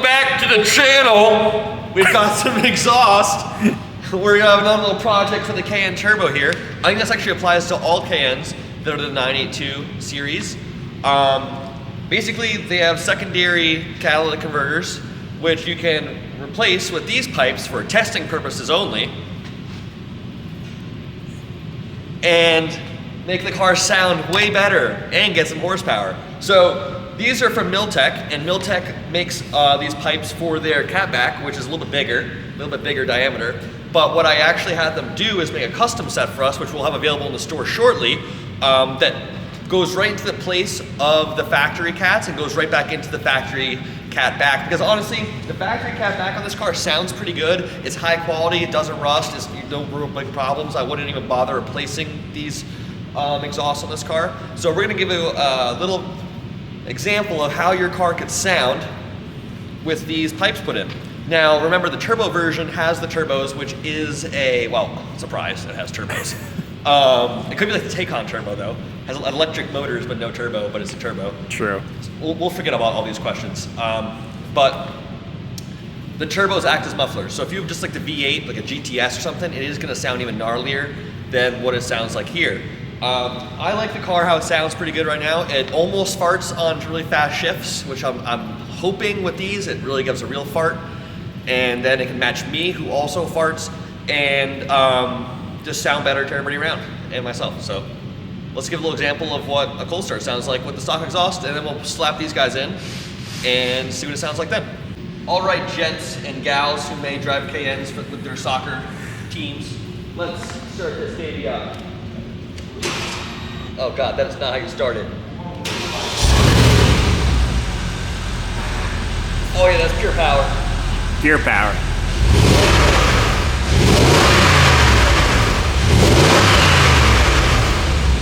back to the channel. We've got some exhaust. We're gonna have another little project for the Cayenne Turbo here. I think this actually applies to all Cayennes that are the 982 series. Basically, they have secondary catalytic converters, which you can replace with these pipes for testing purposes only, and make the car sound way better and get some horsepower. So these are from Milltek, and Milltek makes these pipes for their catback, which is a little bit bigger diameter. But what I actually had them do is make a custom set for us, which we'll have available in the store shortly, that goes right into the place of the factory cats and goes right back into the factory cat back. Because honestly, the factory cat back on this car sounds pretty good. It's high quality, it doesn't rust, it's no real big problems. I wouldn't even bother replacing these exhausts on this car. So we're gonna give you a little example of how your car could sound with these pipes put in. Now, remember the turbo version has the turbos, which is a, well, surprise, it has turbos. It could be like the Taycan turbo though. It has electric motors but no turbo, but it's a turbo. True. We'll forget about all these questions. But the turbos act as mufflers. So if you have just like the V8, like a GTS or something, it is gonna sound even gnarlier than what it sounds like here. I like the car how it sounds pretty good right now. It almost farts on really fast shifts, which I'm hoping with these, it really gives a real fart. And then it can match me, who also farts, and just sound better to everybody around, and myself. So let's give a little example of what a cold start sounds like with the stock exhaust, and then we'll slap these guys in and see what it sounds like then. All right, gents and gals who may drive Cayennes with their soccer teams, let's start this baby up. Oh God, that is not how you start it. Oh yeah, that's pure power. Pure power.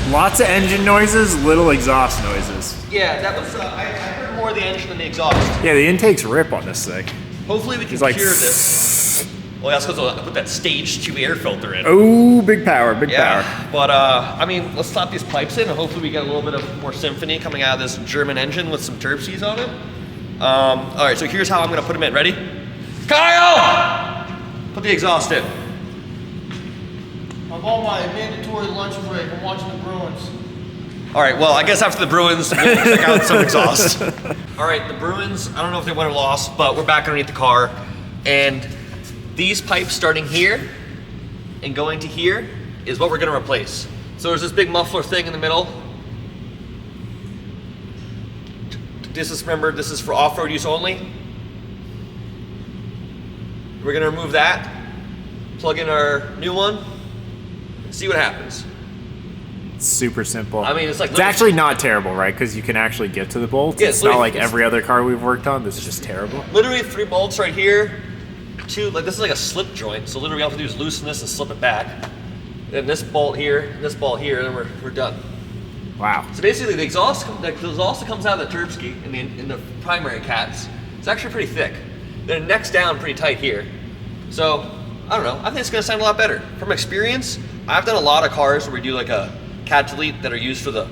Lots of engine noises, little exhaust noises. Yeah, that was, I heard more of the engine than the exhaust. Yeah, the intakes rip on this thing. Hopefully we can like, cure this. Well, that's because I'll put that stage 2 air filter in. Oh, big power, big power. But I mean, let's slap these pipes in and hopefully we get a little bit of more symphony coming out of this German engine with some turb seas on it. All right, so here's how I'm gonna put them in. Ready? Kyle! Put the exhaust in. I'm on my mandatory lunch break. I'm watching the Bruins. All right, well, I guess after the Bruins, we'll check out some exhaust. All right, the Bruins, I don't know if they won or lost, but we're back underneath the car. And these pipes starting here and going to here is what we're gonna replace. So there's this big muffler thing in the middle. This is, remember, this is for off-road use only. We're gonna remove that, plug in our new one, see what happens. It's super simple. I mean, it's like... It's actually not terrible, right? Because you can actually get to the bolts. Yeah, it's not like every other car we've worked on. This is just terrible. Literally 3 bolts right here. 2, like this is like a slip joint. So literally all we have to do is loosen this and slip it back. Then this bolt here, and this bolt here, and then we're done. Wow. So basically the exhaust that comes out of the turbski in the primary cats, it's actually pretty thick. Then it necks down pretty tight here. So, I don't know, I think it's gonna sound a lot better. From experience, I've done a lot of cars where we do like a cat delete that are used for the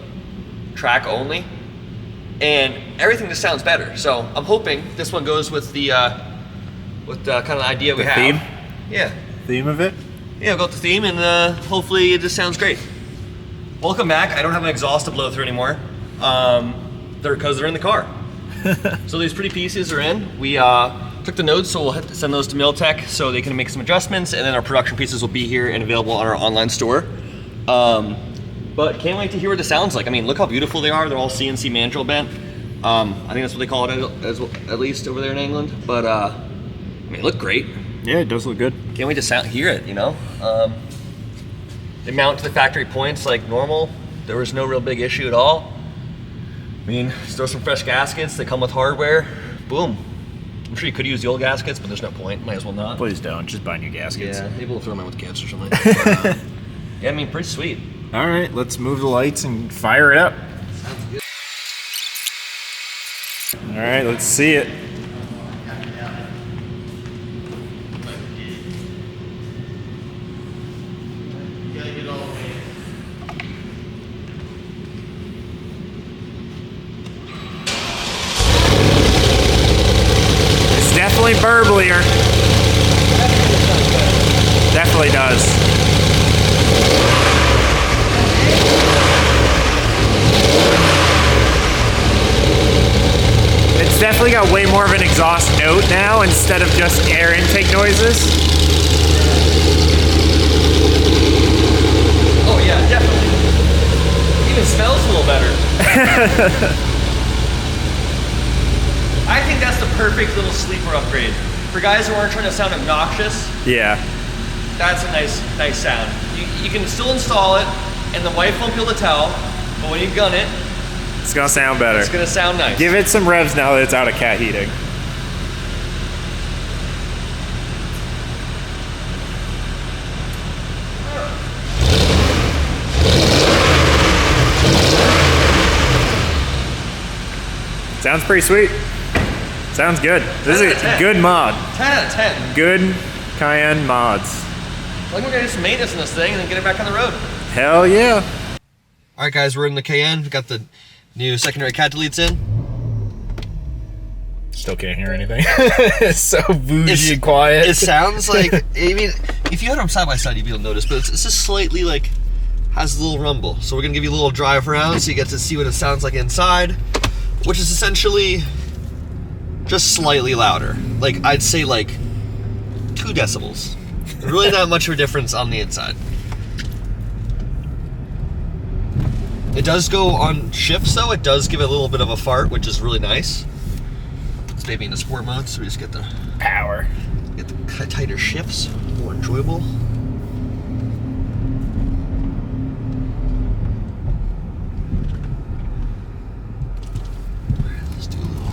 track only, and everything just sounds better. So I'm hoping this one goes with the kind of idea we have. Theme? Yeah. Theme of it? Yeah, we'll go with the theme, and hopefully it just sounds great. Welcome back. I don't have an exhaust to blow through anymore. Because they're in the car. So these pretty pieces are in. We took the notes, so we'll have to send those to Milltek so they can make some adjustments, and then our production pieces will be here and available on our online store. But can't wait to hear what it sounds like. I mean, look how beautiful they are. They're all CNC mandrel bent. I think that's what they call it, at least over there in England. But I mean, they look great. Yeah, it does look good. Can't wait to hear it, you know? They mount to the factory points like normal. There was no real big issue at all. I mean, just throw some fresh gaskets. They come with hardware. Boom. I'm sure you could use the old gaskets, but there's no point. Might as well not. Please don't. Just buy new gaskets. Yeah, maybe we'll throw them in with kids or something. But, yeah, I mean, pretty sweet. All right, let's move the lights and fire it up. Sounds good. All right, let's see it. definitely burblier. Definitely does. It's definitely got way more of an exhaust note now instead of just air intake noises. Oh yeah, definitely. Even smells a little better. I think that's the perfect little sleeper upgrade. For guys who aren't trying to sound obnoxious, Yeah. that's a nice sound. You can still install it, and the wife won't be able to tell, but when you gun it, It's gonna sound better. it's gonna sound nice. Give it some revs now that it's out of cat heating. Sounds pretty sweet. Sounds good. This is a good mod. 10 out of 10. Good Cayenne mods. I think we're gonna do some maintenance on this thing and then get it back on the road. Hell yeah. All right, guys, we're in the Cayenne. We got the new secondary cat deletes in. Still can't hear anything. It's so bougie and quiet. It sounds like, I mean, if you had them side by side, you'd be able to notice, but it's just slightly like, has a little rumble. So we're gonna give you a little drive around so you get to see what it sounds like inside, which is essentially just slightly louder. Like, I'd say like 2 decibels. Really not much of a difference on the inside. It does go on shifts though. It does give it a little bit of a fart, which is really nice. It's maybe in the sport mode, so we just get the Power. Get the tighter shifts, more enjoyable. Let's do a little.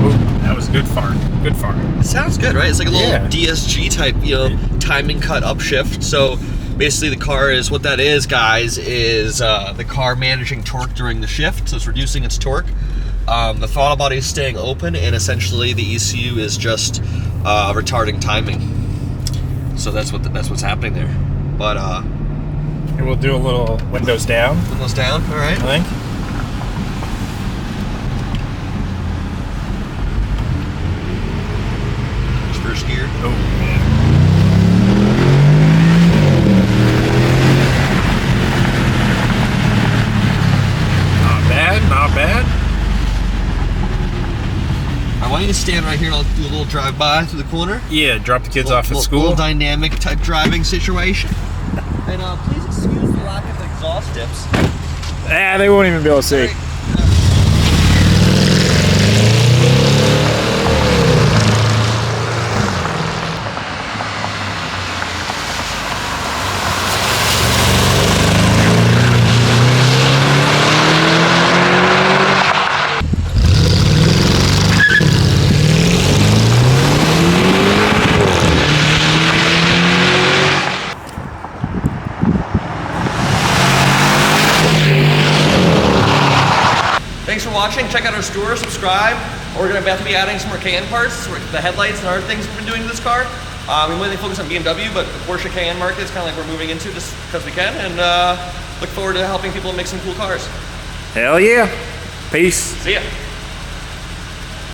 Ooh, that was a good fart. Good fart. It sounds good, right? It's like a little Yeah. DSG type, timing cut upshift. So basically the car is, what that is, guys, is the car managing torque during the shift. So it's reducing its torque. The throttle body is staying open, and essentially the ECU is just retarding timing. So that's what's happening there. But Here, we'll do a little windows down, windows down, all right. I think. First gear. Oh, man. Not bad, not bad. I want you to stand right here and I'll do a little drive-by through the corner. Yeah, drop the kids off at Little school. dynamic type driving situation. And please excuse the lack of exhaust tips. Ah, they won't even be able to see. Thanks for watching. Check out our store, subscribe. We're going to have to be adding some more Cayenne parts, the headlights and other things we've been doing to this car. We mainly focus on BMW, but the Porsche Cayenne market is kind of like we're moving into just because we can, and look forward to helping people make some cool cars. Hell yeah. Peace. See ya.